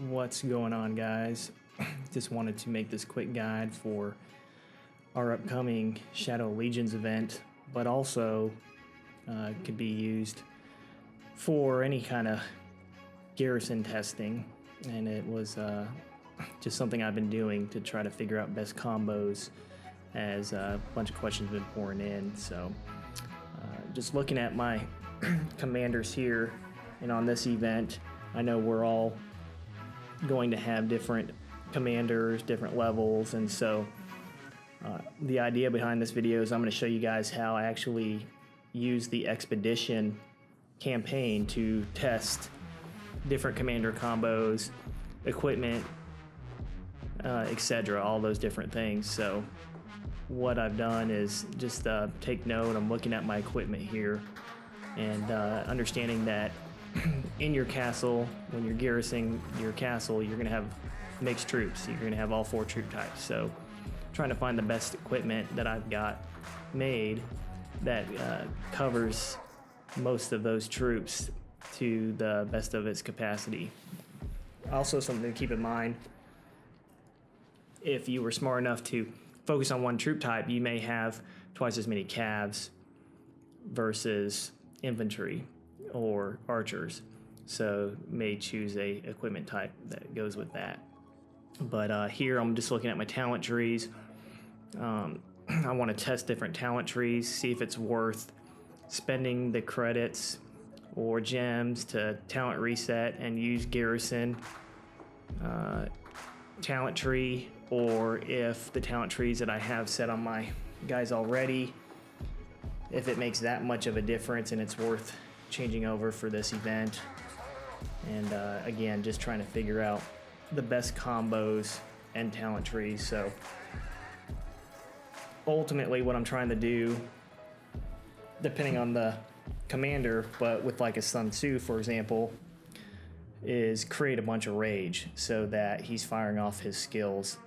What's going on, guys? Just wanted to make this quick guide for our upcoming Shadow Legions event, but also could be used for any kind of garrison testing. And it was just something I've been doing to try to figure out best combos as a bunch of questions have been pouring in. So just looking at my commanders here, and on this event, I know we're all going to have different commanders, different levels, and so the idea behind this video is I'm going to show you guys how I actually use the expedition campaign to test different commander combos, equipment, etc., all those different things. So what I've done is just take note. I'm looking at my equipment here and understanding that in your castle, when you're garrisoning your castle, you're going to have mixed troops. You're going to have all 4 troop types. So trying to find the best equipment that I've got made that covers most of those troops to the best of its capacity. Also, something to keep in mind, if you were smart enough to focus on one troop type, you may have twice as many cavs versus infantry or archers, so may choose a equipment type that goes with that. But here I'm just looking at my talent trees. I want to test different talent trees, see if it's worth spending the credits or gems to talent reset and use garrison talent tree, or if the talent trees that I have set on my guys already, if it makes that much of a difference and it's worth changing over for this event. And again, just trying to figure out the best combos and talent trees. So ultimately what I'm trying to do, depending on the commander, but with like a Sun Tzu, for example, is create a bunch of rage so that he's firing off his skills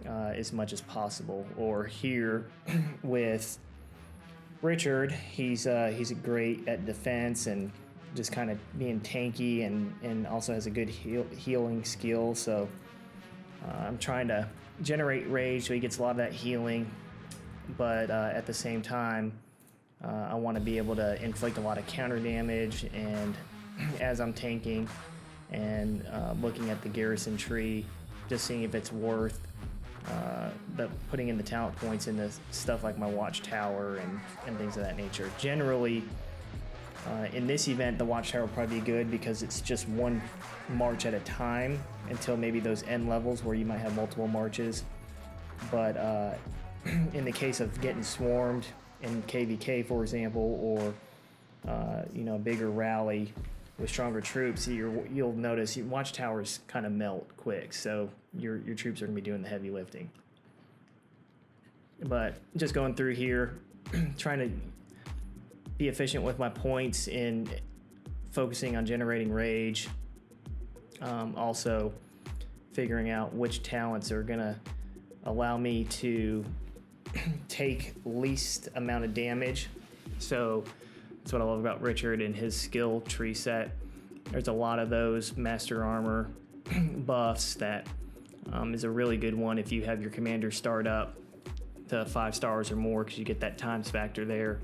as much as possible. Or here with Richard, he's great at defense and just kind of being tanky, and also has a good healing skill. So I'm trying to generate rage so he gets a lot of that healing, but at the same time, I want to be able to inflict a lot of counter damage. And as I'm tanking and looking at the garrison tree, just seeing if it's worth putting in the talent points into stuff like my watchtower and things of that nature. Generally, in this event, the watchtower will probably be good because it's just one march at a time until maybe those end levels where you might have multiple marches. But in the case of getting swarmed in KVK, for example, or a bigger rally with stronger troops, you'll notice your watchtowers kind of melt quick, so your troops are going to be doing the heavy lifting. But just going through here, trying to be efficient with my points in focusing on generating rage. Also figuring out which talents are going to allow me to take least amount of damage. So that's what I love about Richard and his skill tree set. There's a lot of those master armor buffs that is a really good one if you have your commander start up to 5 stars or more, because you get that times factor there.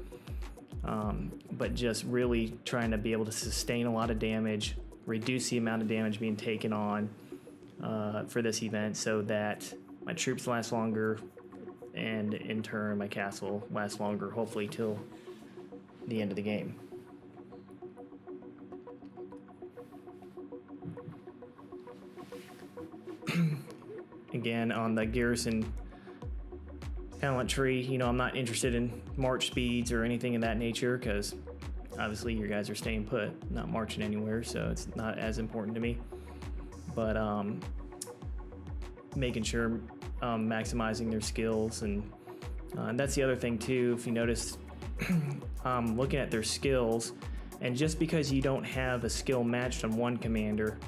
But just really trying to be able to sustain a lot of damage, reduce the amount of damage being taken on for this event, so that my troops last longer, and in turn my castle lasts longer, hopefully till the end of the game. Again, on the garrison talent tree, I'm not interested in march speeds or anything of that nature, because obviously your guys are staying put, not marching anywhere, so it's not as important to me. But making sure maximizing their skills, and that's the other thing too. If you notice, looking at their skills, and just because you don't have a skill matched on one commander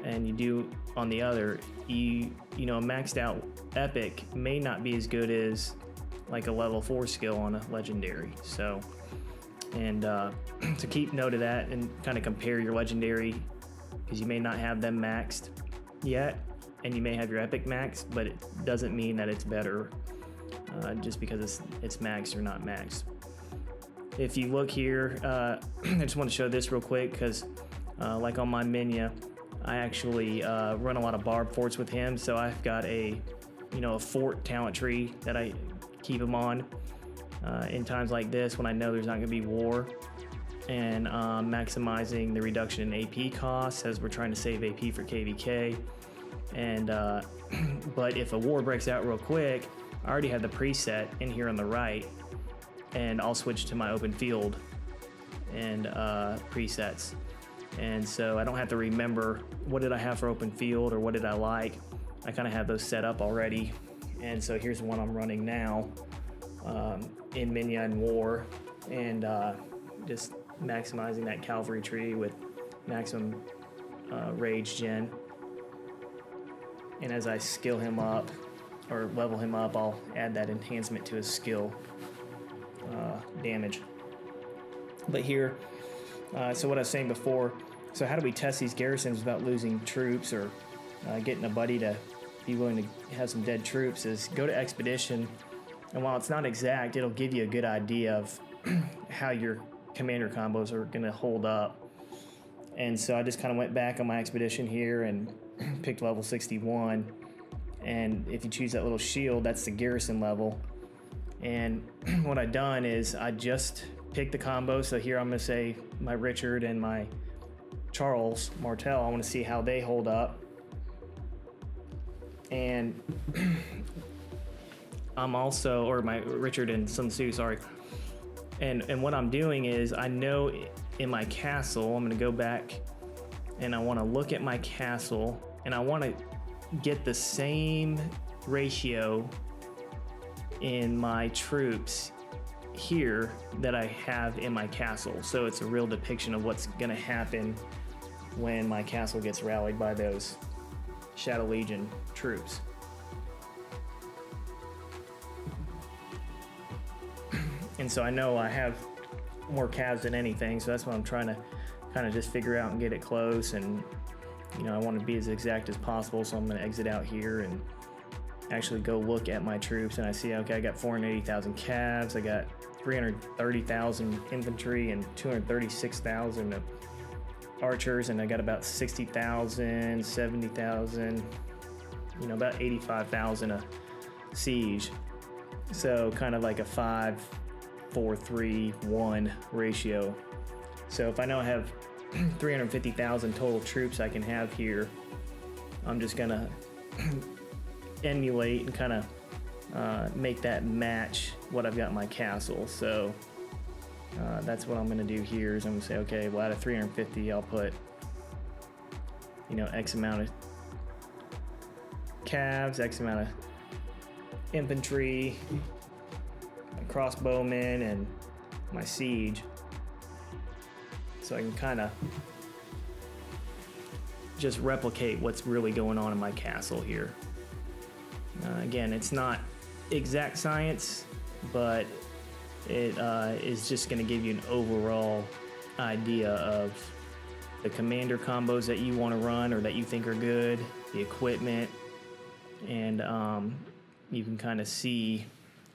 and you do on the other, you know, maxed out epic may not be as good as like a level 4 skill on a legendary. So, and to keep note of that and kind of compare your legendary because you may not have them maxed yet, and you may have your epic maxed, but it doesn't mean that it's better just because it's maxed or not maxed. If you look here, I just want to show this real quick because like on my Minya, I actually run a lot of barb forts with him, so I've got a fort talent tree that I keep him on in times like this when I know there's not going to be war, and maximizing the reduction in AP costs as we're trying to save AP for KVK. And but if a war breaks out real quick, I already have the preset in here on the right, and I'll switch to my open field and presets. And so I don't have to remember what did I have for open field or what did I like. I kind of have those set up already. And so here's one I'm running now in Minya and War, and just maximizing that cavalry tree with maximum rage gen. And as I skill him up or level him up, I'll add that enhancement to his skill damage. But here, so what I was saying before, so how do we test these garrisons without losing troops or getting a buddy to be willing to have some dead troops, is go to Expedition, and while it's not exact, it'll give you a good idea of how your commander combos are going to hold up. And so I just kind of went back on my Expedition here and picked level 61, and if you choose that little shield, that's the garrison level. And what I've done is I just picked the combo. So here I'm going to say my Richard and my Charles Martel, I want to see how they hold up. And I'm also, or my Richard and Sun Tzu, sorry. And what I'm doing is, I know in my castle, I'm going to go back and I want to look at my castle, and I want to get the same ratio in my troops here that I have in my castle. So it's a real depiction of what's going to happen when my castle gets rallied by those Shadow Legion troops. And so I know I have more calves than anything, so that's what I'm trying to kind of just figure out and get it close. And I want to be as exact as possible, so I'm going to exit out here and actually go look at my troops, and I see, okay, I got 480,000 calves, I got 330,000 infantry and 236,000 of archers, and I got about 60,000, 70,000, about 85,000 of siege. So kind of like a 5, 4, 3, 1 ratio. So if I know I have 350,000 total troops I can have here, I'm just gonna emulate and kind of make that match what I've got in my castle. So that's what I'm going to do here, is I'm going to say, okay, well, out of 350 I'll put X amount of calves, X amount of infantry, my crossbowmen, and my siege. So I can kind of just replicate what's really going on in my castle here. Again, it's not exact science, but it is just going to give you an overall idea of the commander combos that you want to run or that you think are good, the equipment, and you can kind of see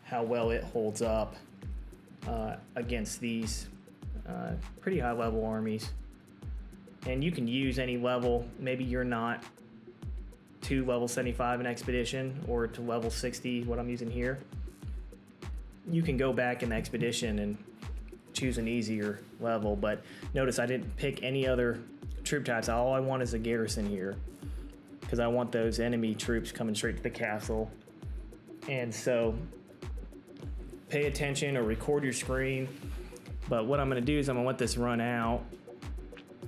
how well it holds up against these pretty high level armies. And you can use any level. Maybe you're not to level 75 in Expedition or to level 60, what I'm using here. You can go back in Expedition and choose an easier level, but notice I didn't pick any other troop types. All I want is a garrison here, because I want those enemy troops coming straight to the castle. And so pay attention or record your screen. But what I'm going to do is I'm going to let this run out,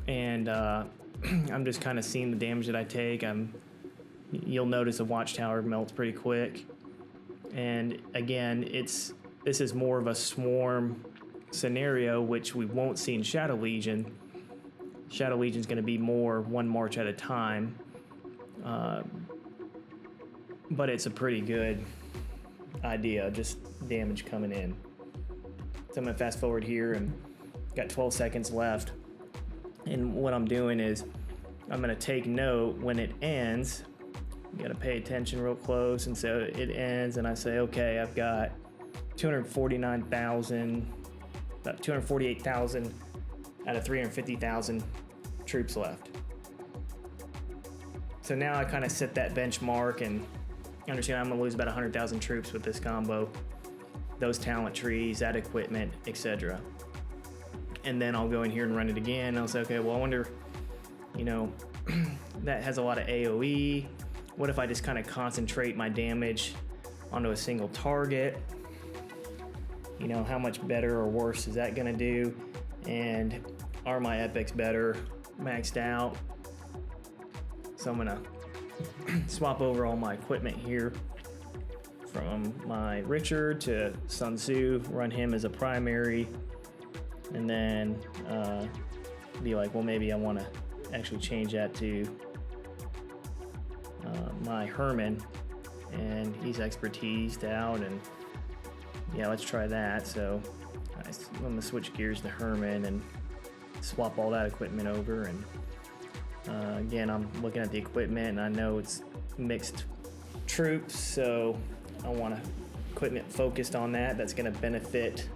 and I'm just kind of seeing the damage that I take. You'll notice the watchtower melts pretty quick. And again, this is more of a swarm scenario, which we won't see in Shadow Legion. Shadow Legion is going to be more one march at a time. But it's a pretty good idea, just damage coming in. So I'm going to fast forward here and got 12 seconds left. And what I'm doing is I'm going to take note when it ends. You got to pay attention real close. And so it ends, and I say, okay, I've got 249,000, about 248,000 out of 350,000 troops left. So now I kind of set that benchmark and understand I'm going to lose about 100,000 troops with this combo, those talent trees, that equipment, etc. And then I'll go in here and run it again. I'll say, okay, well, I wonder, that has a lot of AoE. What if I just kind of concentrate my damage onto a single target? How much better or worse is that going to do? And are my epics better maxed out? So I'm going to swap over all my equipment here from my Richard to Sun Tzu, run him as a primary, and then be like, well, maybe I want to actually change that to my Herman, and he's expertised out, and yeah, let's try that. So I'm going to switch gears to Herman and swap all that equipment over. And again, I'm looking at the equipment, and I know it's mixed troops, so I want equipment focused on that. That's going to benefit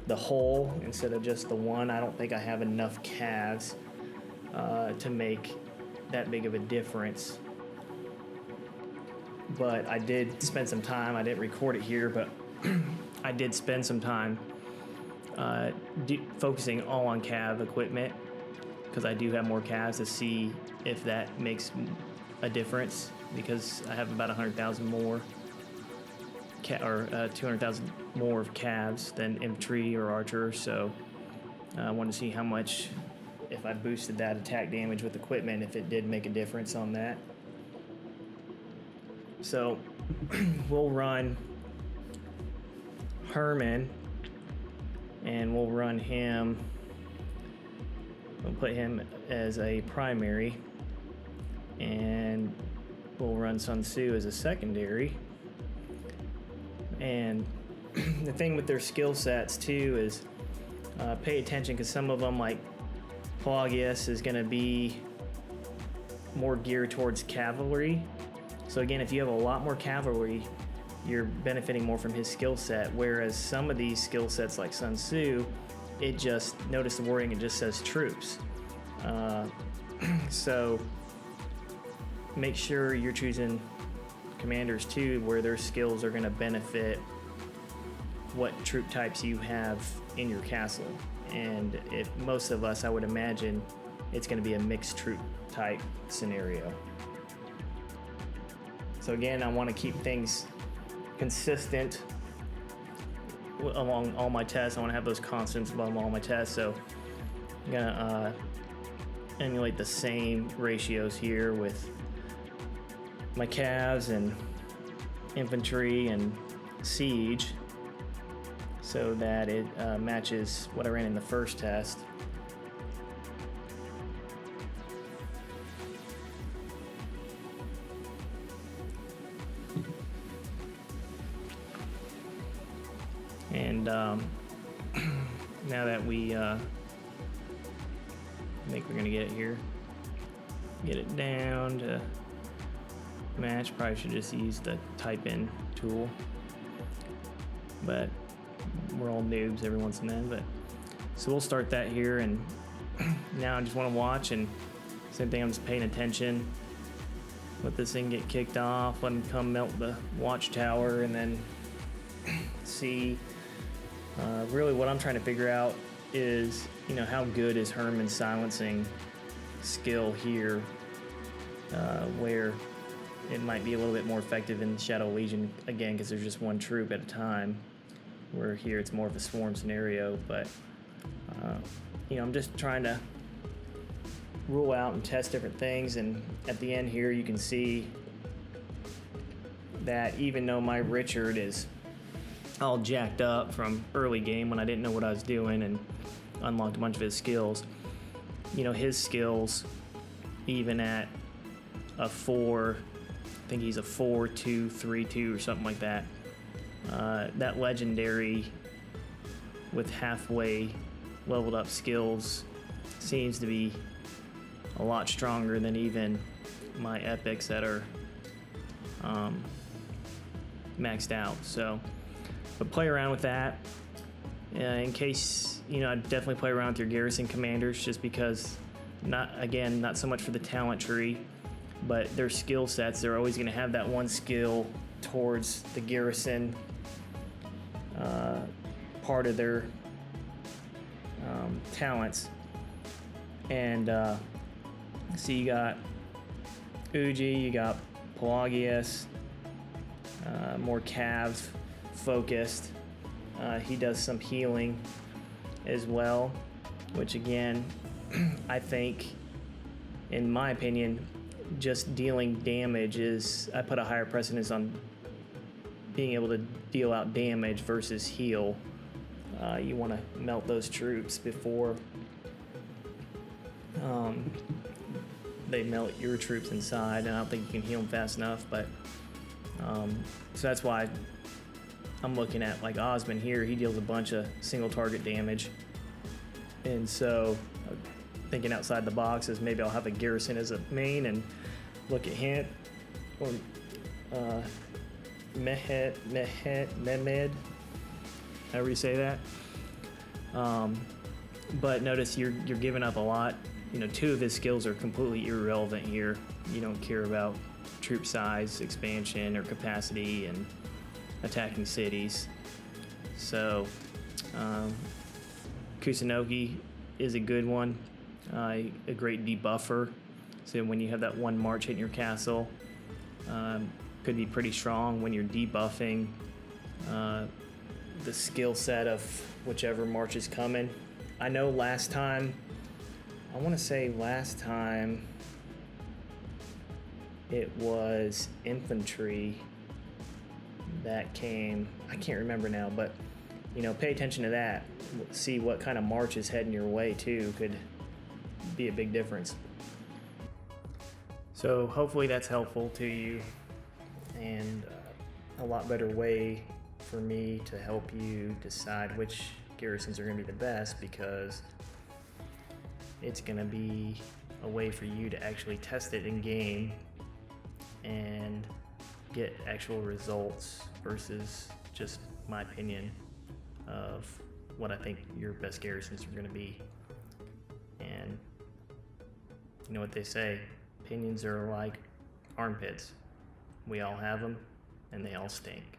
the whole instead of just the one. I don't think I have enough calves to make that big of a difference. But I did spend some time, I didn't record it here, but I did spend some time focusing all on cav equipment, because I do have more calves, to see if that makes a difference, because I have about 100,000 more or 200,000 more calves than infantry or archers. So I wanted to see how much, if I boosted that attack damage with equipment, if it did make a difference on that. So we'll run Herman, and we'll run him. We'll put him as a primary, and we'll run Sun Tzu as a secondary. And the thing with their skill sets too is pay attention, because some of them, like Pelagius, is going to be more geared towards cavalry. So again, if you have a lot more cavalry, you're benefiting more from his skill set, whereas some of these skill sets like Sun Tzu, it just, notice the wording, it just says troops. So make sure you're choosing commanders too, where their skills are going to benefit what troop types you have in your castle. And if most of us, I would imagine, it's going to be a mixed troop type scenario. So again, I want to keep things consistent along all my tests. I want to have those constants above all my tests. So I'm going to emulate the same ratios here with my calves and infantry and siege, so that it matches what I ran in the first test. And now that we I think we're gonna get it here, get it down to match. Probably should just use the type in tool, but we're all noobs every once and then. But so we'll start that here, and now I just want to watch, and same thing, I'm just paying attention. Let this thing get kicked off, let him come melt the watchtower, and then see. Really what I'm trying to figure out is, how good is Herman's silencing skill here, where it might be a little bit more effective in Shadow Legion, again, because there's just one troop at a time, where here it's more of a swarm scenario. But I'm just trying to rule out and test different things. And at the end here, you can see that even though my Richard is all jacked up from early game when I didn't know what I was doing and unlocked a bunch of his skills, his skills, even at a 4, I think he's a 4-2-3-2 or something like that, that legendary with halfway leveled up skills seems to be a lot stronger than even my epics that are maxed out. So, but play around with that. In case, I'd definitely play around with your Garrison commanders, just because, not so much for the talent tree, but their skill sets. They're always going to have that one skill towards the Garrison part of their talents. And so you got Uji, you got Pelagius, more Cav focused. He does some healing as well, which again, I think, in my opinion, just dealing damage I put a higher precedence on being able to deal out damage versus heal. You want to melt those troops before they melt your troops inside, and I don't think you can heal them fast enough. But so that's why I'm looking at like Osmond here. He deals a bunch of single target damage, and so thinking outside the box is maybe I'll have a Garrison as a main and look at him, or Mehmed, however you say that. But notice you're giving up a lot. 2 of his skills are completely irrelevant here. You don't care about troop size, expansion, or capacity, and attacking cities. So Kusunoki is a good one, a great debuffer. So when you have that one march hitting your castle, could be pretty strong when you're debuffing the skill set of whichever march is coming. I know last time it was infantry that came. I can't remember now, but pay attention to that. See what kind of march is heading your way too. Could be a big difference. So hopefully that's helpful to you, and a lot better way for me to help you decide which garrisons are going to be the best, because it's going to be a way for you to actually test it in game and get actual results versus just my opinion of what I think your best garrisons are going to be. And you know what they say, opinions are like armpits. We all have them, and they all stink.